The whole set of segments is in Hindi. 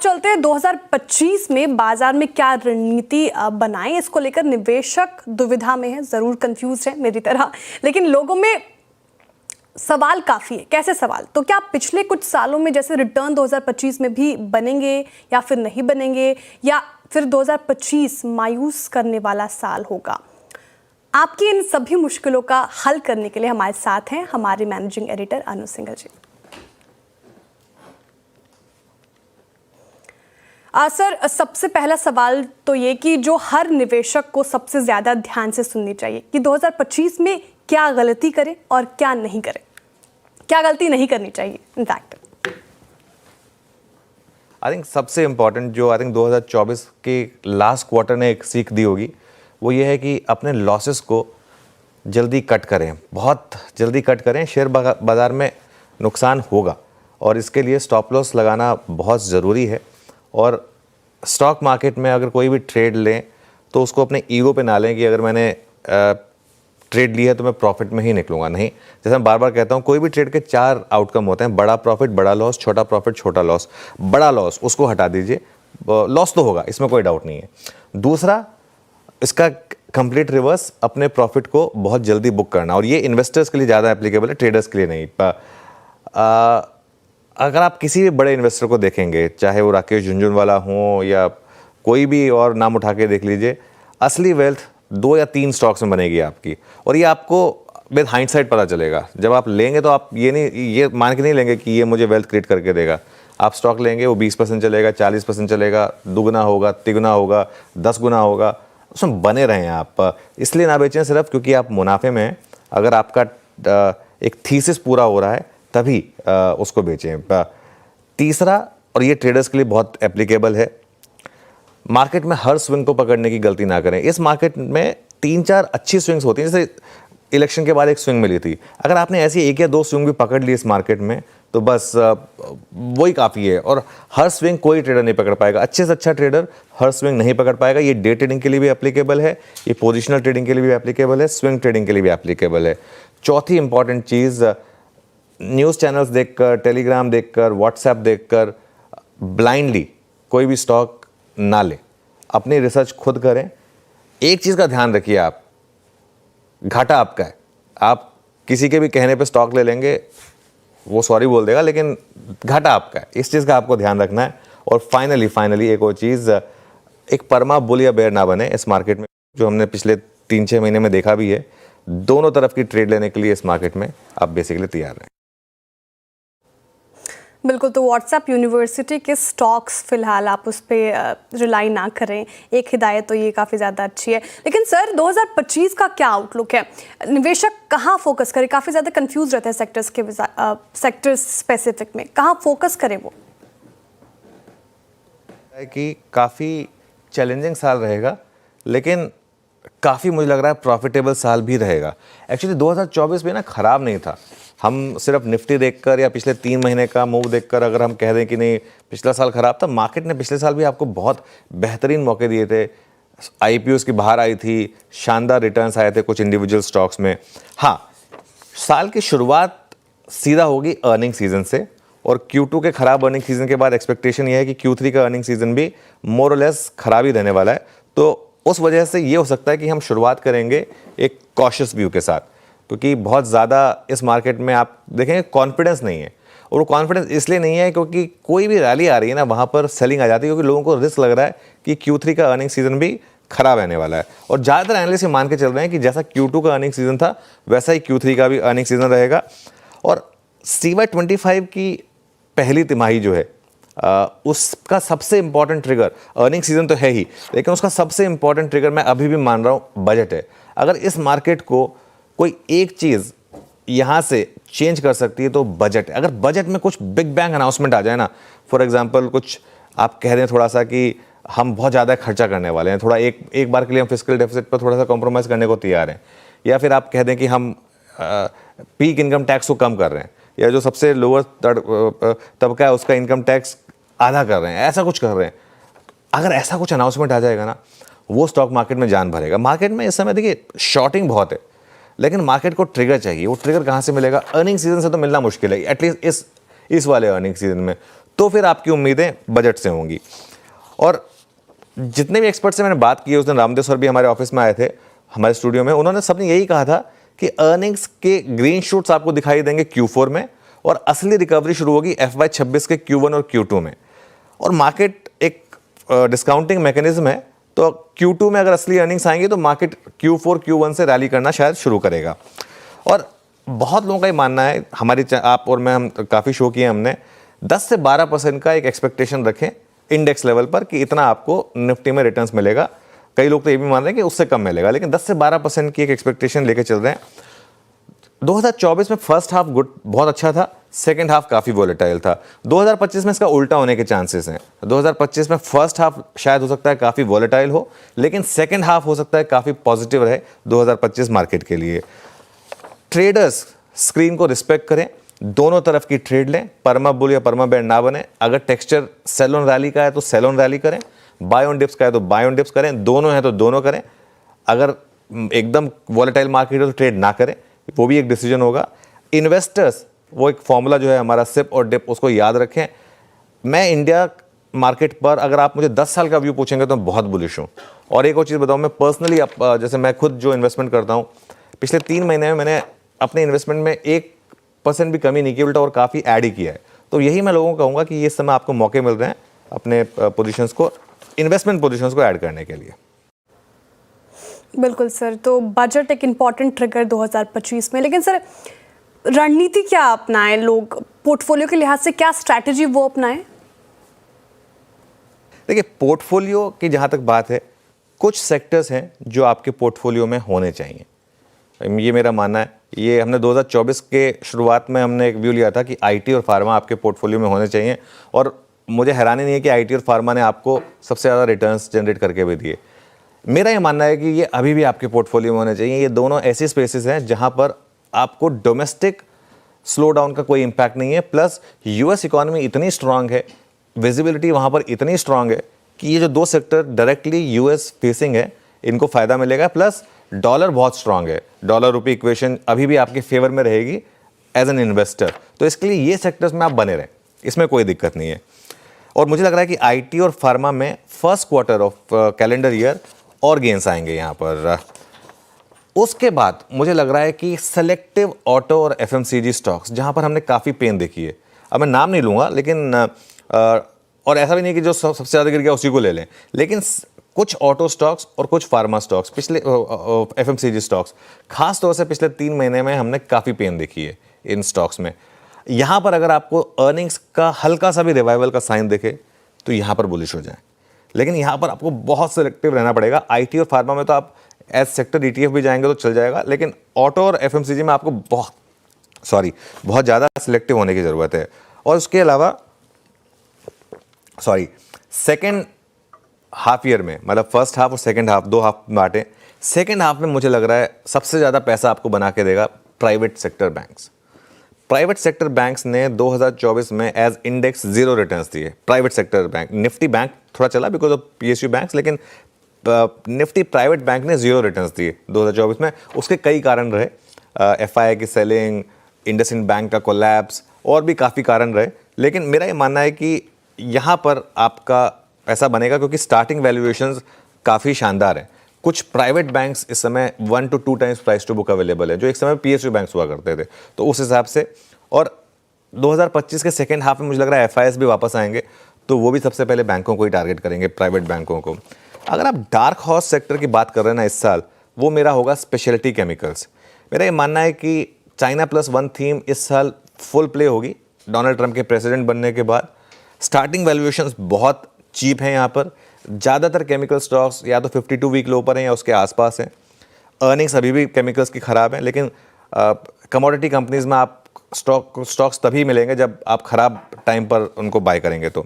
चलते हैं 2025 में बाजार में क्या रणनीति बनाएं, इसको लेकर निवेशक दुविधा में है, जरूर कंफ्यूज है मेरी तरह, लेकिन लोगों में सवाल काफ़ी है। कैसे सवाल? तो क्या पिछले कुछ सालों में जैसे रिटर्न 2025 में भी बनेंगे या फिर नहीं बनेंगे, या फिर 2025 मायूस करने वाला साल होगा? आपकी इन सभी मुश्किलों का हल करने के लिए हमारे साथ हैं हमारे मैनेजिंग एडिटर अनु सिंघल जी। सर, सबसे पहला सवाल तो ये कि जो हर निवेशक को सबसे ज़्यादा ध्यान से सुननी चाहिए कि 2025 में क्या गलती करें और क्या नहीं करें, क्या गलती नहीं करनी चाहिए इनफैक्ट। आई थिंक सबसे इम्पॉर्टेंट जो 2024 के लास्ट क्वार्टर ने एक सीख दी होगी वो ये है कि अपने लॉसेस को जल्दी कट करें, बहुत जल्दी कट करें। शेयर बाज़ार में नुकसान होगा और इसके लिए स्टॉप लॉस लगाना बहुत ज़रूरी है। और स्टॉक मार्केट में अगर कोई भी ट्रेड लें तो उसको अपने ईगो पे ना लें कि अगर मैंने ट्रेड ली है तो मैं प्रॉफिट में ही निकलूंगा। नहीं, जैसे मैं बार बार कहता हूँ, कोई भी ट्रेड के 4 आउटकम होते हैं: बड़ा प्रॉफिट, बड़ा लॉस, छोटा प्रॉफिट, छोटा लॉस। बड़ा लॉस उसको हटा दीजिए, लॉस तो होगा, इसमें कोई डाउट नहीं है। दूसरा, इसका कंप्लीट रिवर्स, अपने प्रॉफिट को बहुत जल्दी बुक करना। और ये इन्वेस्टर्स के लिए ज़्यादा एप्लीकेबल है, ट्रेडर्स के लिए नहीं। अगर आप किसी भी बड़े इन्वेस्टर को देखेंगे, चाहे वो राकेश झुनझुनवाला हो या कोई भी और नाम उठा के देख लीजिए, असली वेल्थ 2 या 3 स्टॉक्स में बनेगी आपकी। और ये आपको विद हाइंडसाइट पता चलेगा। जब आप लेंगे तो आप ये मान के नहीं लेंगे कि ये मुझे वेल्थ क्रिएट करके देगा। आप स्टॉक लेंगे, वो 20% चलेगा, 40% चलेगा, दुगना होगा, तिगुना होगा, 10 गुना होगा, उसमें बने रहें आप। इसलिए ना बेचें सिर्फ क्योंकि आप मुनाफे में हैं। अगर आपका एक थीसिस पूरा हो रहा है तभी उसको बेचें। तीसरा, और ये ट्रेडर्स के लिए बहुत एप्लीकेबल है, मार्केट में हर स्विंग को पकड़ने की गलती ना करें। इस मार्केट में 3-4 अच्छी स्विंग्स होती हैं, जैसे इलेक्शन के बाद एक स्विंग मिली थी। अगर आपने ऐसी 1 या 2 स्विंग भी पकड़ ली इस मार्केट में तो बस वही काफ़ी है। और हर स्विंग कोई ट्रेडर नहीं पकड़ पाएगा, अच्छे से अच्छा ट्रेडर हर स्विंग नहीं पकड़ पाएगा। ये डे ट्रेडिंग के लिए भी एप्लीकेबल है, ये पोजिशनल ट्रेडिंग के लिए भी एप्लीकेबल है, स्विंग ट्रेडिंग के लिए भी एप्लीकेबल है। चौथी इंपॉर्टेंट चीज़, न्यूज़ चैनल्स देखकर, टेलीग्राम देखकर, व्हाट्सएप देखकर ब्लाइंडली कोई भी स्टॉक ना ले, अपनी रिसर्च खुद करें। एक चीज़ का ध्यान रखिए, आप घाटा आपका है। आप किसी के भी कहने पे स्टॉक ले लेंगे, वो सॉरी बोल देगा, लेकिन घाटा आपका है। इस चीज़ का आपको ध्यान रखना है। और फाइनली एक और चीज़, एक परमा बुल या बेयर ना बने इस मार्केट में, जो हमने पिछले 3-6 महीने में देखा भी है। दोनों तरफ की ट्रेड लेने के लिए इस मार्केट में आप बेसिकली तैयार रहें। बिल्कुल, तो व्हाट्सएप यूनिवर्सिटी के स्टॉक्स फिलहाल आप उस पर रिलाई ना करें, एक हिदायत तो ये काफ़ी ज़्यादा अच्छी है। लेकिन सर, 2025 का क्या आउटलुक है? निवेशक कहाँ फोकस करें? काफ़ी ज़्यादा कंफ्यूज रहते हैं सेक्टर्स स्पेसिफिक में, कहाँ फोकस करें वो? कि काफ़ी चैलेंजिंग साल रहेगा, लेकिन काफ़ी मुझे लग रहा है प्रॉफिटेबल साल भी रहेगा। एक्चुअली 2024 भी ना ख़राब नहीं था। हम सिर्फ निफ्टी देखकर या पिछले 3 महीने का मूव देखकर अगर हम कह दें कि नहीं पिछला साल ख़राब था, मार्केट ने पिछले साल भी आपको बहुत बेहतरीन मौके दिए थे। आईपीओस की बाहर आई थी, शानदार रिटर्न्स आए थे कुछ इंडिविजुअल स्टॉक्स में। हाँ, साल की शुरुआत सीधा होगी अर्निंग सीजन से, और Q2 के ख़राब अर्निंग सीजन के बाद एक्सपेक्टेशन ये है कि Q3 का अर्निंग सीजन भी मोर और लेस ख़राब ही रहने वाला है। तो उस वजह से ये हो सकता है कि हम शुरुआत करेंगे एक कॉशियस व्यू के साथ, क्योंकि बहुत ज़्यादा इस मार्केट में आप देखेंगे कॉन्फिडेंस नहीं है। और वो कॉन्फिडेंस इसलिए नहीं है क्योंकि कोई भी रैली आ रही है ना, वहाँ पर सेलिंग आ जाती है, क्योंकि लोगों को रिस्क लग रहा है कि Q3 का अर्निंग सीजन भी खराब रहने वाला है। और ज़्यादातर एनालिस्ट मान के चल रहे हैं कि जैसा Q2 का अर्निंग सीजन था वैसा ही Q3 का भी अर्निंग सीजन रहेगा। और CY25 की पहली तिमाही जो है, उसका सबसे इंपॉर्टेंट ट्रिगर, अर्निंग सीजन तो है ही, लेकिन उसका सबसे इंपॉर्टेंट ट्रिगर मैं अभी भी मान रहा हूँ बजट है। अगर इस मार्केट को कोई एक चीज़ यहाँ से चेंज कर सकती है तो बजट है। अगर बजट में कुछ बिग बैंग अनाउंसमेंट आ जाए ना, फॉर एग्जांपल कुछ आप कह दें थोड़ा सा कि हम बहुत ज़्यादा खर्चा करने वाले हैं, थोड़ा एक बार के लिए हम फिस्कल डेफिसिट पर थोड़ा सा कॉम्प्रोमाइज़ करने को तैयार हैं, या फिर आप कह दें कि हम पीक इनकम टैक्स को कम कर रहे हैं, या जो सबसे लोअर तबका है उसका इनकम टैक्स आधा कर रहे हैं, ऐसा कुछ कर रहे हैं। अगर ऐसा कुछ अनाउंसमेंट आ जाएगा ना, वो स्टॉक मार्केट में जान भरेगा। मार्केट में इस समय देखिए शॉर्टिंग बहुत है, लेकिन मार्केट को ट्रिगर चाहिए। वो ट्रिगर कहाँ से मिलेगा? अर्निंग सीजन से तो मिलना मुश्किल है, एटलीस्ट इस वाले अर्निंग सीजन में। तो फिर आपकी उम्मीदें बजट से होंगी। और जितने भी एक्सपर्ट से मैंने बात की है, उस दिन रामदेव सर भी हमारे ऑफिस में आए थे, हमारे स्टूडियो में, उन्होंने सबने यही कहा था कि अर्निंग्स के ग्रीन शूट्स आपको दिखाई देंगे Q4 में और असली रिकवरी शुरू होगी FY26 के Q1 और Q2 में। और मार्केट एक डिस्काउंटिंग मैकेनिज्म है, तो Q2 में अगर असली अर्निंग्स आएंगी तो मार्केट Q4 Q1 से रैली करना शायद शुरू करेगा। और बहुत लोगों का ये मानना है, हमारी आप और मैं, हम काफ़ी शो किए हमने, 10 से 12% का एक एक्सपेक्टेशन रखें इंडेक्स लेवल पर कि इतना आपको निफ्टी में रिटर्न्स मिलेगा। कई लोग तो ये भी मान रहे हैं कि उससे कम मिलेगा, लेकिन 10 से 12% की एक एक्सपेक्टेशन लेके चल रहे हैं। 2024 में फर्स्ट हाफ बहुत अच्छा था, सेकंड हाफ काफ़ी वॉलेटाइल था। 2025 में इसका उल्टा होने के चांसेस हैं। 2025 में फर्स्ट हाफ शायद हो सकता है काफ़ी वॉलेटाइल हो, लेकिन सेकंड हाफ हो सकता है काफ़ी पॉजिटिव रहे 2025 मार्केट के लिए। ट्रेडर्स स्क्रीन को रिस्पेक्ट करें, दोनों तरफ की ट्रेड लें, परमा बुल या परमा बेयर ना बने। अगर टेक्सचर सेल ऑन रैली का है तो सेल ऑन रैली करें, बाय ऑन डिप्स का है तो बाय ऑन डिप्स करें, दोनों है तो दोनों करें। अगर एकदम वॉलेटाइल मार्केट है तो ट्रेड ना करें, वो भी एक डिसीजन होगा। इन्वेस्टर्स, वो एक फॉर्मूला जो है हमारा सिप और डिप, उसको याद रखें। मैं इंडिया मार्केट पर अगर आप मुझे 10 साल का व्यू पूछेंगे तो मैं बहुत बुलिश हूँ। और एक और चीज़ बताऊँ, मैं पर्सनली जैसे मैं खुद जो इन्वेस्टमेंट करता हूँ, पिछले 3 महीने में मैंने अपने इन्वेस्टमेंट में 1% भी कमी नहीं की, उल्टा और काफ़ी ऐड ही किया है। तो यही मैं लोगों को कहूँगा कि ये समय आपको मौके मिल रहे हैं अपने पोजीशंस को, इन्वेस्टमेंट पोजीशंस को ऐड करने के लिए। बिल्कुल सर, तो बजट एक इम्पॉर्टेंट ट्रिगर 2025 में, लेकिन सर रणनीति क्या अपनाएं लोग, पोर्टफोलियो के लिहाज से क्या स्ट्रैटेजी वो अपनाएं? देखिए, पोर्टफोलियो की जहाँ तक बात है, कुछ सेक्टर्स हैं जो आपके पोर्टफोलियो में होने चाहिए, ये मेरा मानना है। ये हमने 2024 के शुरुआत में हमने एक व्यू लिया था कि आईटी और फार्मा आपके पोर्टफोलियो में होने चाहिए, और मुझे हैरानी नहीं है कि आईटी और फार्मा ने आपको सबसे ज़्यादा रिटर्न्स जनरेट करके भी दिए। मेरा ये मानना है कि ये अभी भी आपके पोर्टफोलियो में होने चाहिए। ये दोनों ऐसी स्पेसेस हैं जहाँ पर आपको डोमेस्टिक स्लो डाउन का कोई इम्पैक्ट नहीं है, प्लस यूएस इकोनॉमी इतनी स्ट्रांग है, विजिबिलिटी वहाँ पर इतनी स्ट्रांग है कि ये जो दो सेक्टर डायरेक्टली यूएस फेसिंग है, इनको फ़ायदा मिलेगा। प्लस डॉलर बहुत स्ट्रांग है, डॉलर रुपी इक्वेशन अभी भी आपके फेवर में रहेगी एज एन इन्वेस्टर, तो इसके लिए ये सेक्टर्स में आप बने रहें, इसमें कोई दिक्कत नहीं है। और मुझे लग रहा है कि आईटी और फार्मा में first quarter of calendar year और गेंस आएंगे यहाँ पर। उसके बाद मुझे लग रहा है कि सेलेक्टिव ऑटो और एफएमसीजी स्टॉक्स, जहाँ पर हमने काफ़ी पेन देखी है, अब मैं नाम नहीं लूँगा, लेकिन और ऐसा भी नहीं कि जो सबसे ज़्यादा गिर गया उसी को ले लें, लेकिन कुछ ऑटो स्टॉक्स और कुछ फार्मा स्टॉक्स, पिछले एफएमसीजी स्टॉक्स खास तौर से पिछले 3 महीने में हमने काफ़ी पेन देखी है इन स्टॉक्स में। यहाँ पर अगर आपको अर्निंग्स का हल्का सा भी रिवाइवल का साइन दिखे तो यहाँ पर बुलिश हो जाए, लेकिन यहाँ पर आपको बहुत सेलेक्टिव रहना पड़ेगा। आईटी और फार्मा में तो आप एज सेक्टर ईटीएफ भी जाएंगे तो चल जाएगा, लेकिन ऑटो और एफएमसीजी में आपको बहुत ज़्यादा सिलेक्टिव होने की ज़रूरत है। और उसके अलावा सेकेंड हाफ ईयर में, मतलब फर्स्ट हाफ और सेकेंड हाफ, 2 हाफ बांटे, सेकेंड हाफ में मुझे लग रहा है सबसे ज़्यादा पैसा आपको बना के देगा private sector banks. Private sector banks ने 2024 में एज इंडेक्स 0 रिटर्न्स दिए। Private sector bank, Nifty bank थोड़ा चला बिकॉज ऑफ पीएसयू बैंक्स, लेकिन निफ्टी प्राइवेट बैंक ने 0 रिटर्न्स दिए 2024 में। उसके कई कारण रहे, एफआईआई की सेलिंग, इंडसइंड बैंक का कोलैप्स, और भी काफ़ी कारण रहे। लेकिन मेरा ये मानना है कि यहाँ पर आपका ऐसा बनेगा क्योंकि स्टार्टिंग वैल्यूएशंस काफ़ी शानदार हैं। कुछ प्राइवेट बैंक्स इस समय 1 to 2 times price to book available है, जो एक समय पीएसयू बैंक्स हुआ करते थे, तो उस हिसाब से। और 2025 के सेकेंड हाफ में मुझे लग रहा है एफआईएस भी वापस आएंगे, तो वो भी सबसे पहले बैंकों को ही टारगेट करेंगे, प्राइवेट बैंकों को। अगर आप डार्क हॉर्स सेक्टर की बात कर रहे हैं ना इस साल, वो मेरा होगा स्पेशलिटी केमिकल्स। मेरा ये मानना है कि चाइना +1 थीम इस साल फुल प्ले होगी डोनाल्ड ट्रंप के प्रेसिडेंट बनने के बाद। स्टार्टिंग वैल्यूएशंस बहुत चीप हैं यहाँ पर। ज़्यादातर केमिकल स्टॉक्स या तो 52 वीक लो पर हैं या उसके आसपास हैं। अर्निंग्स अभी भी केमिकल्स की ख़राब हैं, लेकिन कमोडिटी कंपनीज़ में आप स्टॉक्स तभी मिलेंगे जब आप ख़राब टाइम पर उनको बाय करेंगे तो।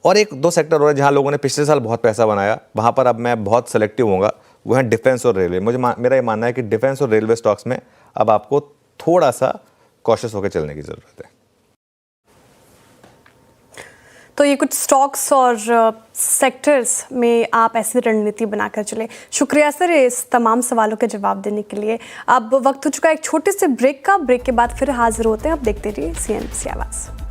और 1-2 सेक्टर और है जहाँ लोगों ने पिछले साल बहुत पैसा बनाया, वहाँ पर अब मैं बहुत सेलेक्टिव होऊंगा, वो है डिफेंस और रेलवे। मेरा ये मानना है कि डिफेंस और रेलवे स्टॉक्स में अब आपको थोड़ा सा कॉशियस होकर चलने की ज़रूरत है। तो ये कुछ स्टॉक्स और सेक्टर्स में आप ऐसी रणनीति बनाकर चले। शुक्रिया सर इस तमाम सवालों के जवाब देने के लिए। अब वक्त हो चुका है एक छोटे से ब्रेक का। ब्रेक के बाद फिर हाजिर होते हैं। आप देखते रहिए CNBC आवाज़।